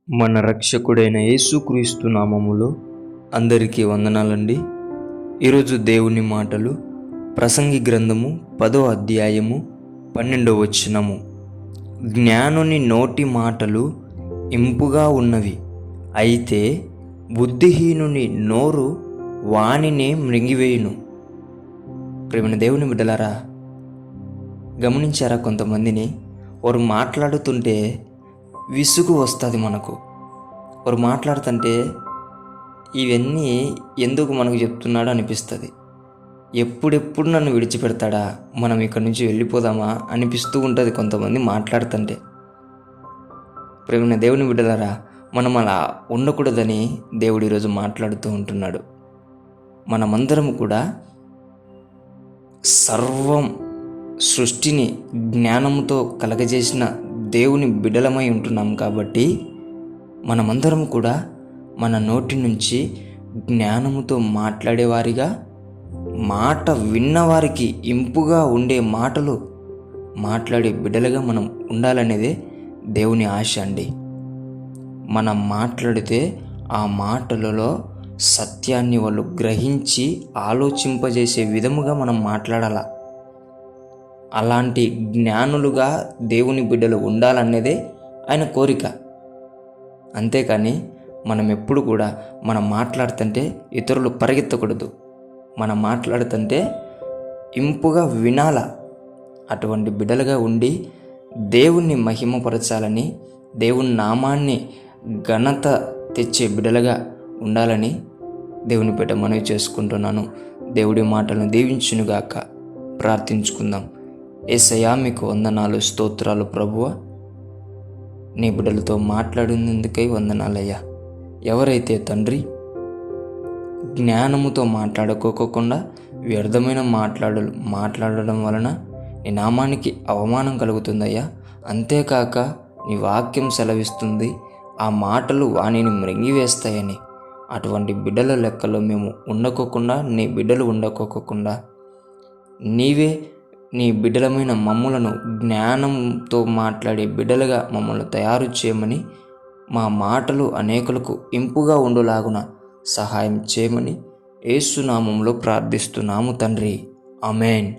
మన రక్షకుడైన యేసుక్రీస్తు నామములో అందరికీ వందనాలండి. ఈరోజు దేవుని మాటలు ప్రసంగి గ్రంథము 10వ అధ్యాయము 12వ వచనము. జ్ఞానుని నోటి మాటలు ఇంపుగా ఉన్నవి, అయితే బుద్ధిహీనుని నోరు వానినే మృంగివేయును. ప్రేమైన దేవుని బిడ్డలారా, గమనించారా? కొంతమందిని వారు మాట్లాడుతుంటే విసుగు వస్తుంది. వారు మాట్లాడుతుంటే ఇవన్నీ ఎందుకు మనకు చెప్తున్నాడు అనిపిస్తుంది. ఎప్పుడెప్పుడు నన్ను విడిచిపెడతాడా, మనం ఇక్కడి నుంచి వెళ్ళిపోదామా అనిపిస్తూ ఉంటుంది కొంతమంది మాట్లాడుతుంటే. ప్రేమ దేవుని బిడ్డలారా, మనం అలా ఉండకూడదని దేవుడు ఈరోజు మాట్లాడుతూ ఉంటున్నాడు. మనమందరం కూడా సర్వం సృష్టిని జ్ఞానంతో కలగజేసిన దేవుని బిడ్డలమై ఉంటున్నాం కాబట్టి మనమందరం కూడా మన నోటి నుంచి జ్ఞానముతో మాట్లాడేవారిగా, మాట విన్నవారికి ఇంపుగా ఉండే మాటలు మాట్లాడే బిడ్డలుగా మనం ఉండాలనేదే దేవుని ఆశ అండి. మనం మాట్లాడితే ఆ మాటలలో సత్యాన్ని వాళ్ళు గ్రహించి ఆలోచింపజేసే విధముగా మనం మాట్లాడాల. అలాంటి జ్ఞానులుగా దేవుని బిడ్డలు ఉండాలనేదే ఆయన కోరిక. అంతేకాని మనం ఎప్పుడు కూడా మనం మాట్లాడుతుంటే ఇతరులు పరిగెత్తకూడదు. మనం మాట్లాడుతుంటే ఇంపుగా వినాల. అటువంటి బిడ్డలుగా ఉండి దేవుణ్ణి మహిమపరచాలని, దేవుని నామాన్ని ఘనత తెచ్చే బిడ్డలుగా ఉండాలని దేవుని బిడ్డ మనవి చేసుకుంటున్నాను. దేవుడి మాటలను దీవించునుగాక. ప్రార్థించుకుందాం. యేసయ్యా, మీకు వందనాలు, స్తోత్రాలు ప్రభువా. నీ బిడ్డలతో మాట్లాడినందుకై వందనాలయ్యా. ఎవరైతే తండ్రి జ్ఞానముతో మాట్లాడుకోకుండా వ్యర్థమైన మాట్లాడడం వలన నీ నామానికి అవమానం కలుగుతుందయ్యా. అంతేకాక నీ వాక్యం సెలవిస్తుంది, ఆ మాటలు వానిని మృంగివేస్తాయని. అటువంటి బిడ్డల లెక్కలో మేము ఉండకోకుండా, నీ బిడ్డలు ఉండకోకుండా నీవే నీ బిడ్డలమైన మమ్ములను జ్ఞానంతో మాట్లాడే బిడ్డలుగా మమ్మల్ని తయారు చేయమని, మా మాటలు అనేకులకు ఇంపుగా ఉండులాగున సహాయం చేయమని యేసు నామములో ప్రార్థిస్తున్నాము తండ్రి. ఆమేన్.